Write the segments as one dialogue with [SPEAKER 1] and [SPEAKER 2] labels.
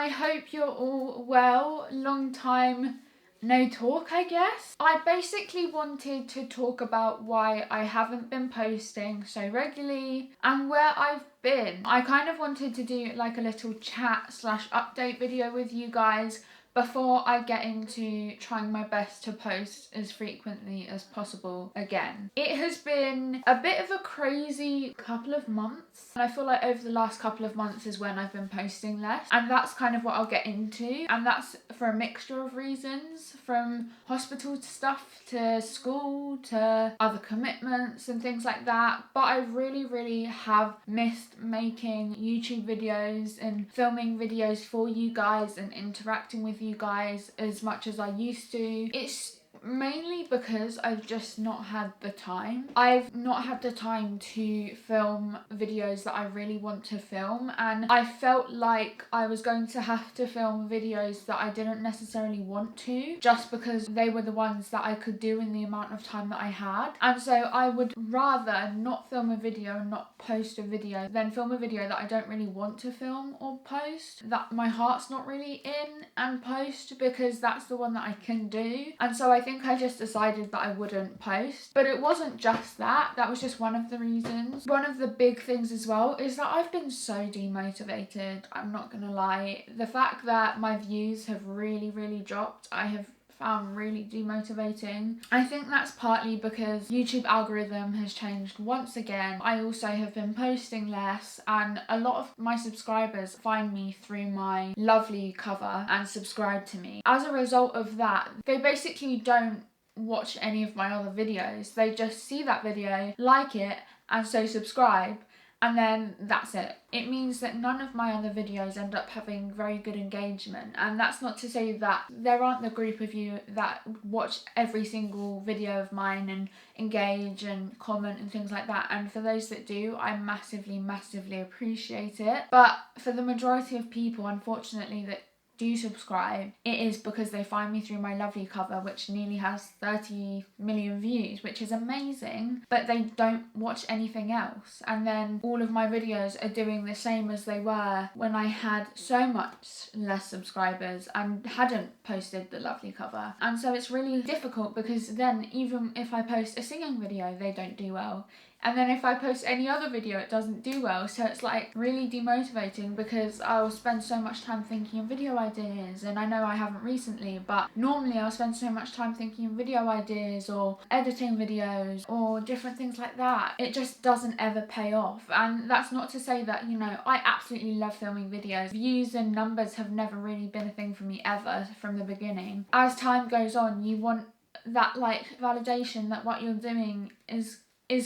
[SPEAKER 1] I hope you're all well. Long time no talk, I guess. I basically wanted to talk about why I haven't been posting so regularly and where I've been. I kind of wanted to do like a little chat / update video with you guys before I get into trying my best to post as frequently as possible again. It has been a bit of a crazy couple of months, and I feel like over the last couple of months is when I've been posting less, and that's kind of what I'll get into, and that's for a mixture of reasons, from hospital stuff to school to other commitments and things like that. But I really have missed making YouTube videos and filming videos for you guys and interacting with you guys as much as I used to. It's mainly because I've just not had the time. I've not had the time to film videos that I really want to film, and I felt like I was going to have to film videos that I didn't necessarily want to, just because they were the ones that I could do in the amount of time that I had. And so I would rather not film a video and not post a video than film a video that I don't really want to film or post, that my heart's not really in, and post, because that's the one that I can do. And so I think I just decided that I wouldn't post. But it wasn't just that. That was just one of the reasons. One of the big things as well is that I've been so demotivated. I'm not gonna lie. The fact that my views have really dropped, I have found really demotivating. I think that's partly because YouTube algorithm has changed once again. I also have been posting less, and a lot of my subscribers find me through my lovely cover and subscribe to me. As a result of that, they basically don't watch any of my other videos. They just see that video, like it, and so subscribe, and then that's it. It means that none of my other videos end up having very good engagement. And that's not to say that there aren't the group of you that watch every single video of mine and engage and comment and things like that. And for those that do, I massively appreciate it. But for the majority of people, unfortunately, that do subscribe, it is because they find me through my lovely cover, which nearly has 30 million views, which is amazing, but they don't watch anything else. And then all of my videos are doing the same as they were when I had so much less subscribers and hadn't posted the lovely cover. And so it's really difficult, because then even if I post a singing video, they don't do well. And then if I post any other video, it doesn't do well. So it's like really demotivating, because I'll spend so much time thinking of video ideas. And I know I haven't recently, but normally I'll spend so much time thinking of video ideas or editing videos or different things like that. It just doesn't ever pay off. And that's not to say that, you know, I absolutely love filming videos. Views and numbers have never really been a thing for me ever from the beginning. As time goes on, you want that like validation that what you're doing is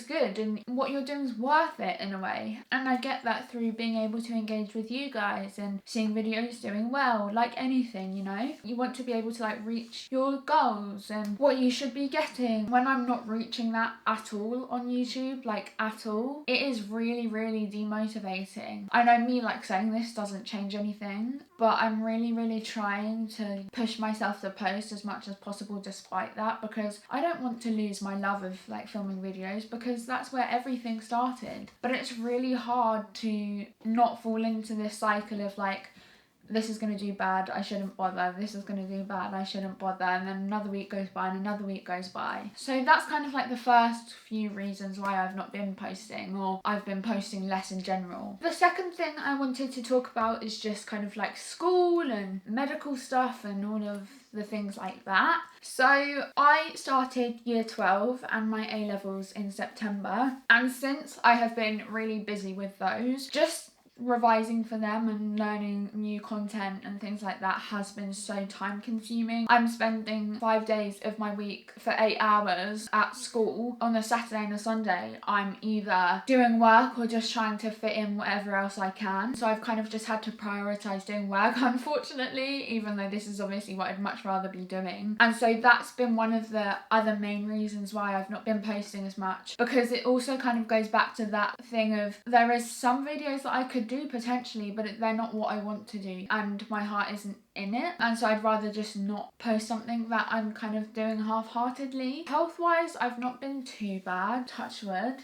[SPEAKER 1] good and what you're doing is worth it in a way. And I get that through being able to engage with you guys and seeing videos doing well. Like anything, you know, you want to be able to like reach your goals and what you should be getting. When I'm not reaching that at all on YouTube, like at all, it is really demotivating. I know me like saying this doesn't change anything, but I'm really trying to push myself to post as much as possible despite that, because I don't want to lose my love of like filming videos, because that's where everything started. But it's really hard to not fall into this cycle of like, this is going to do bad, I shouldn't bother, this is going to do bad, I shouldn't bother, and then another week goes by and another week goes by. So that's kind of like the first few reasons why I've not been posting, or I've been posting less in general. The second thing I wanted to talk about is just kind of like school and medical stuff and all of the things like that. So I started year 12 and my A-levels in September, and since I have been really busy with those, just revising for them and learning new content and things like that has been so time consuming. I'm spending 5 days of my week for 8 hours at school. On a Saturday and a Sunday, I'm either doing work or just trying to fit in whatever else I can. So I've kind of just had to prioritise doing work, unfortunately, even though this is obviously what I'd much rather be doing. And so that's been one of the other main reasons why I've not been posting as much, because it also kind of goes back to that thing of there is some videos that I could do potentially, but they're not what I want to do and my heart isn't in it, and so I'd rather just not post something that I'm kind of doing half-heartedly. Health-wise, I've not been too bad, touch wood.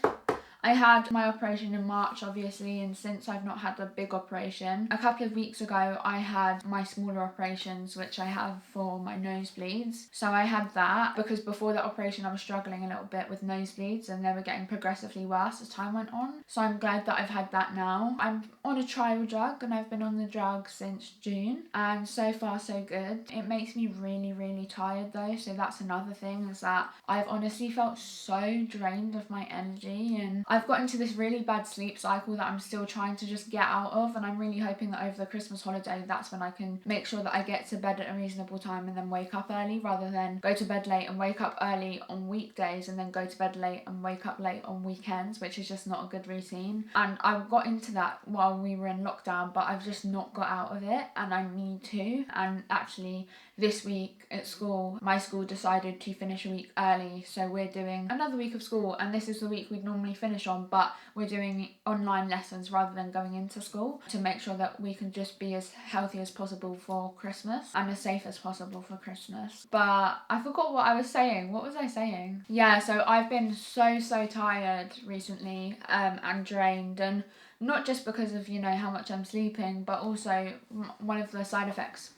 [SPEAKER 1] I had my operation in March, obviously, and since I've not had a big operation, a couple of weeks ago I had my smaller operations, which I have for my nosebleeds. So I had that because before that operation I was struggling a little bit with nosebleeds and they were getting progressively worse as time went on. So I'm glad that I've had that now. I'm on a trial drug and I've been on the drug since June, and so far so good. It makes me really, really tired though, so that's another thing, is that I've honestly felt so drained of my energy, and I've got into this really bad sleep cycle that I'm still trying to just get out of, and I'm really hoping that over the Christmas holiday that's when I can make sure that I get to bed at a reasonable time and then wake up early, rather than go to bed late and wake up early on weekdays and then go to bed late and wake up late on weekends, which is just not a good routine. And I got into that while we were in lockdown, but I've just not got out of it, and I need to. And actually this week at school, my school decided to finish a week early, so we're doing another week of school, and this is the week we'd normally finish on, but we're doing online lessons rather than going into school to make sure that we can just be as healthy as possible for Christmas and as safe as possible for Christmas. But I forgot what I was saying. What was I saying? Yeah, so I've been so tired recently, and drained, and not just because of, you know, how much I'm sleeping, but also one of the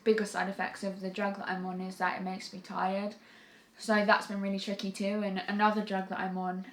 [SPEAKER 1] biggest side effects of the drug that I'm on is that it makes me tired. So that's been really tricky too. And another drug that I'm on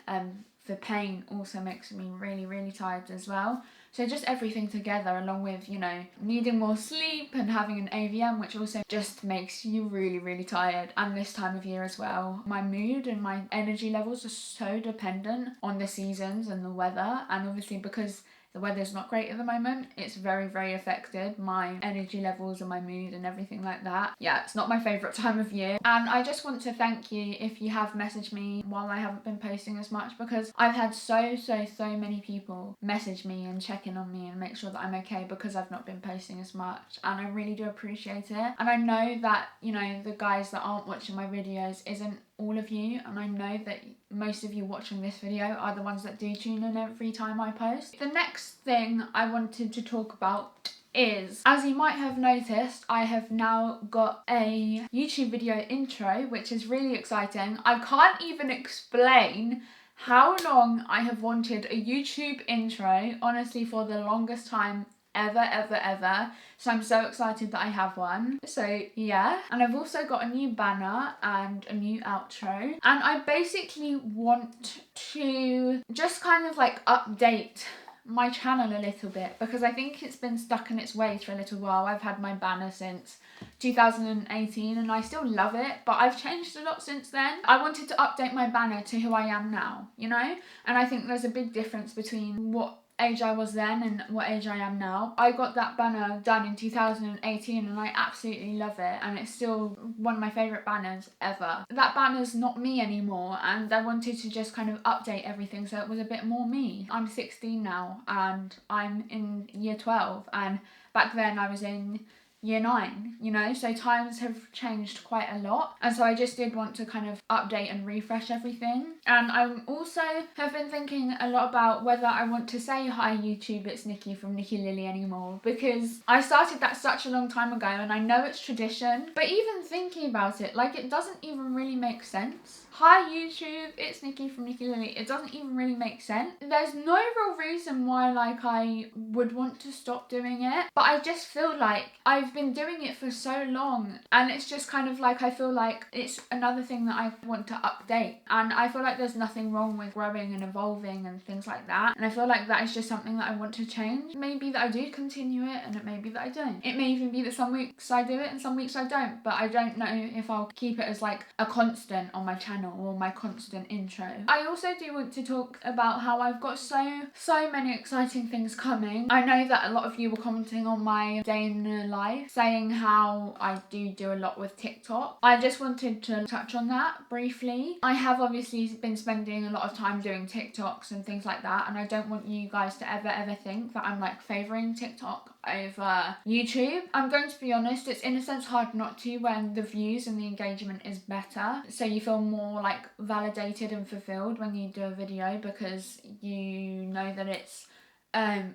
[SPEAKER 1] for pain also makes me really, really tired as well. So just everything together, along with, you know, needing more sleep and having an AVM, which also just makes you really, really tired. And this time of year as well, my mood and my energy levels are so dependent on the seasons and the weather. And obviously because the weather's not great at the moment, it's very, very affected my energy levels and my mood and everything like that. Yeah, it's not my favourite time of year. And I just want to thank you if you have messaged me while I haven't been posting as much, because I've had so many people message me and check in on me and make sure that I'm okay because I've not been posting as much, and I really do appreciate it. And I know that, you know, the guys that aren't watching my videos isn't all of you, and I know that most of you watching this video are the ones that do tune in every time I post. The next thing I wanted to talk about is, as you might have noticed, I have now got a YouTube video intro, which is really exciting. I can't even explain how long I have wanted a YouTube intro, honestly, for the longest time ever. So I'm so excited that I have one. So yeah, and I've also got a new banner and a new outro, and I basically want to just kind of like update my channel a little bit, because I think it's been stuck in its ways for a little while. I've had my banner since 2018 and I still love it, but I've changed a lot since then. I wanted to update my banner to who I am now, you know? And I think there's a big difference between what age I was then and what age I am now. I got that banner done in 2018 and I absolutely love it, and it's still one of my favourite banners ever. That banner's not me anymore, and I wanted to just kind of update everything so it was a bit more me. I'm 16 now and I'm in year 12, and back then I was in year 9, you know, so times have changed quite a lot, and so I just did want to kind of update and refresh everything. And I also have been thinking a lot about whether I want to say hi YouTube, it's Nikki from Nikki Lilly anymore, because I started that such a long time ago and I know it's tradition, but even thinking about it, like, it doesn't even really make sense. Hi YouTube, it's Nikki from Nikki Lilly. It doesn't even really make sense. There's no real reason why, like, I would want to stop doing it, but I just feel like I've been doing it for so long, and it's just kind of like, I feel like it's another thing that I want to update, and I feel like there's nothing wrong with growing and evolving and things like that, and I feel like that is just something that I want to change. Maybe that I do continue it, and it may be that I don't. It may even be that some weeks I do it and some weeks I don't, but I don't know if I'll keep it as like a constant on my channel or my constant intro. I also do want to talk about how I've got so many exciting things coming. I know that a lot of you were commenting on my day in the life, saying how I do a lot with TikTok. I just wanted to touch on that briefly. I have obviously been spending a lot of time doing TikToks and things like that, and I don't want you guys to ever think that I'm like favouring TikTok over YouTube. I'm going to be honest, it's in a sense hard not to when the views and the engagement is better, so you feel more like validated and fulfilled when you do a video, because you know that it's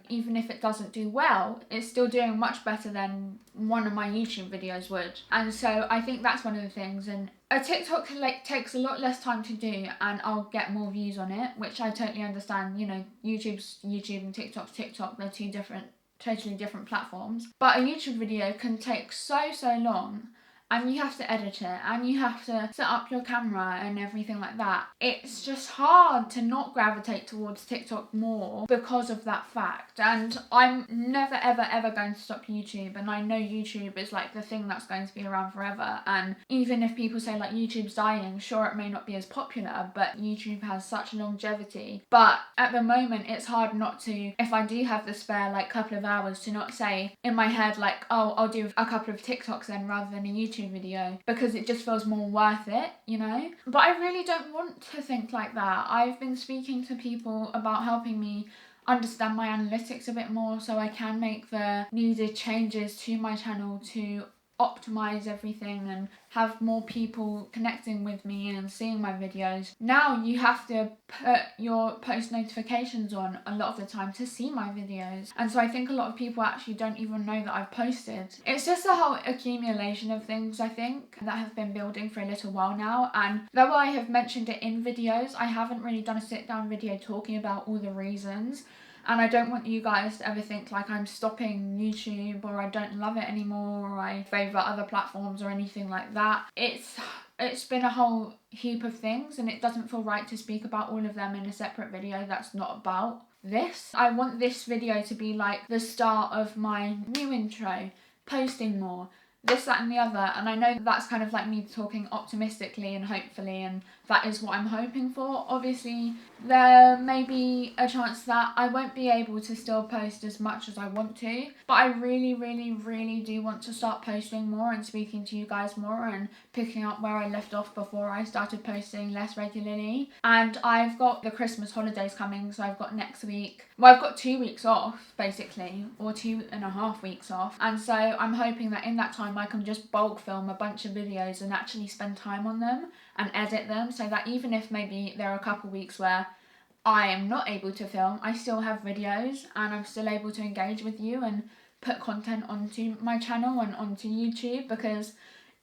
[SPEAKER 1] even if it doesn't do well, it's still doing much better than one of my YouTube videos would. And so I think that's one of the things, and a TikTok like takes a lot less time to do and I'll get more views on it, which I totally understand. You know, YouTube's YouTube and TikTok's TikTok, they're two totally different platforms. But a YouTube video can take so long, and you have to edit it, and you have to set up your camera and everything like that. It's just hard to not gravitate towards TikTok more because of that fact. And I'm never ever going to stop YouTube, and I know YouTube is like the thing that's going to be around forever. And even if people say like YouTube's dying, sure, it may not be as popular, but YouTube has such longevity. But at the moment, it's hard not to, if I do have the spare like couple of hours, to not say in my head like, oh, I'll do a couple of TikToks then rather than a YouTube video, because it just feels more worth it, you know. But I really don't want to think like that. I've been speaking to people about helping me understand my analytics a bit more so I can make the needed changes to my channel to optimize everything and have more people connecting with me and seeing my videos. Now you have to put your post notifications on a lot of the time to see my videos, and so I think a lot of people actually don't even know that I've posted. It's just a whole accumulation of things, I think, that have been building for a little while now, and though I have mentioned it in videos, I haven't really done a sit down video talking about all the reasons. And I don't want you guys to ever think like I'm stopping YouTube or I don't love it anymore or I favour other platforms or anything like that. It's been a whole heap of things, and it doesn't feel right to speak about all of them in a separate video that's not about this. I want this video to be like the start of my new intro, posting more, this, that and the other, and I know that's kind of like me talking optimistically and hopefully, and that is what I'm hoping for. Obviously there may be a chance that I won't be able to still post as much as I want to, but I really do want to start posting more and speaking to you guys more and picking up where I left off before I started posting less regularly. And I've got the Christmas holidays coming, so I've got next week, well, I've got 2 weeks off basically, or 2.5 weeks off, and so I'm hoping that in that time I can just bulk film a bunch of videos and actually spend time on them and edit them, so that even if maybe there are a couple weeks where I am not able to film, I still have videos and I'm still able to engage with you and put content onto my channel and onto YouTube, because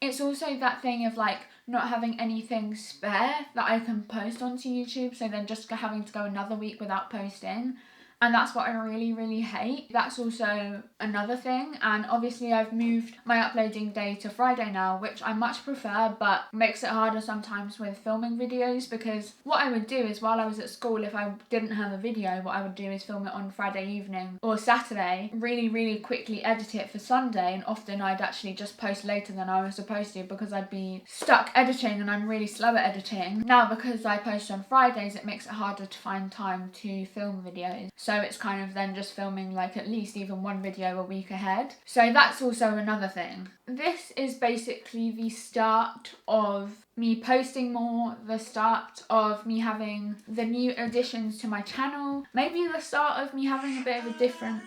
[SPEAKER 1] it's also that thing of like not having anything spare that I can post onto YouTube, so then just having to go another week without posting. And that's what I really hate. That's also another thing. And obviously I've moved my uploading day to Friday now, which I much prefer, but makes it harder sometimes with filming videos, because what I would do is while I was at school, if I didn't have a video, what I would do is film it on Friday evening or Saturday, really quickly edit it for Sunday, and often I'd actually just post later than I was supposed to because I'd be stuck editing and I'm really slow at editing. Now because I post on Fridays, it makes it harder to find time to film videos. So it's kind of then just filming like at least even one video a week ahead. So that's also another thing. This is basically the start of me posting more, the start of me having the new additions to my channel, maybe the start of me having a bit of a different...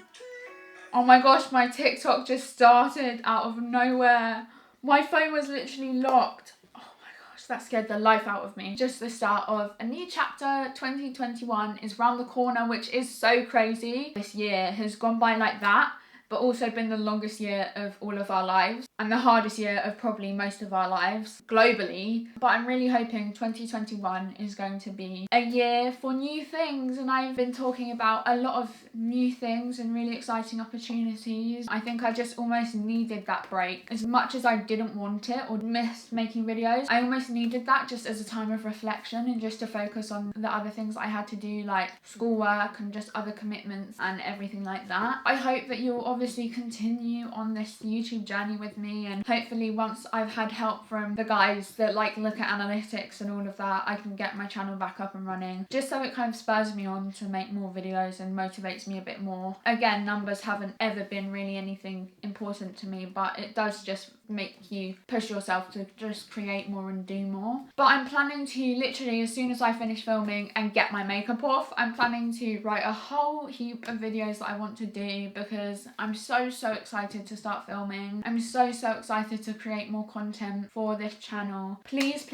[SPEAKER 1] Oh my gosh, my TikTok just started out of nowhere. My phone was literally locked. That scared the life out of me. Just the start of a new chapter. 2021 is round the corner, which is so crazy. This year has gone by like that, but also been the longest year of all of our lives and the hardest year of probably most of our lives globally. But I'm really hoping 2021 is going to be a year for new things, and I've been talking about a lot of new things and really exciting opportunities. I think I just almost needed that break. As much as I didn't want it or missed making videos, I almost needed that just as a time of reflection and just to focus on the other things I had to do, like schoolwork and just other commitments and everything like that. I hope that you'll obviously continue on this YouTube journey with me, and hopefully once I've had help from the guys that like look at analytics and all of that, I can get my channel back up and running, just so it kind of spurs me on to make more videos and motivates me a bit more. Again, numbers haven't ever been really anything important to me, but it does just make you push yourself to just create more and do more. But I'm planning to literally, as soon as I finish filming and get my makeup off, I'm planning to write a whole heap of videos that I want to do, because I'm so excited to start filming. I'm so excited to create more content for this channel. Please,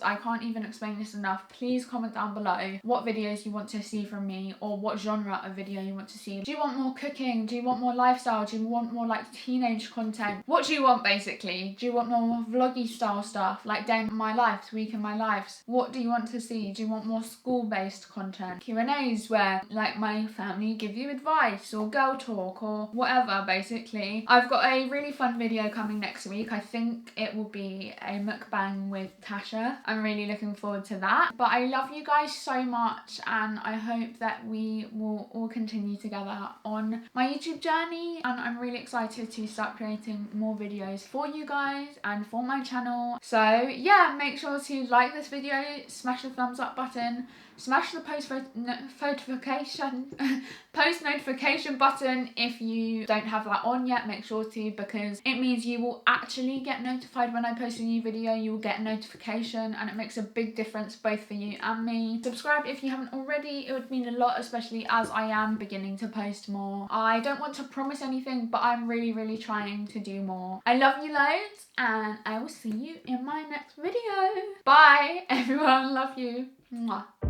[SPEAKER 1] I can't even explain this enough. Please comment down below what videos you want to see from me, or what genre of video you want to see. Do you want more cooking? Do you want more lifestyle? Do you want more like teenage content? What do you want, basically? Do you want more vloggy style stuff, like day in my life, week in my lives? What do you want to see? Do you want more school-based content? Q&As where like my family give you advice, or girl talk, or whatever, basically. I've got a really fun video coming next week. I think it will be a mukbang with Tasha. I'm really looking forward to that. But I love you guys so much, and I hope that we will all continue together on my YouTube journey, and I'm really excited to start creating more videos for you guys and for my channel. So yeah, make sure to like this video, smash the thumbs up button, smash the post notification button if you don't have that on yet. Make sure to, because it means you will actually get notified when I post a new video. You will get a notification, and it makes a big difference both for you and me. Subscribe if you haven't already. It would mean a lot, especially as I am beginning to post more. I don't want to promise anything, but I'm really trying to do more. I love you loads, and I will see you in my next video. Bye everyone, love you. Mwah.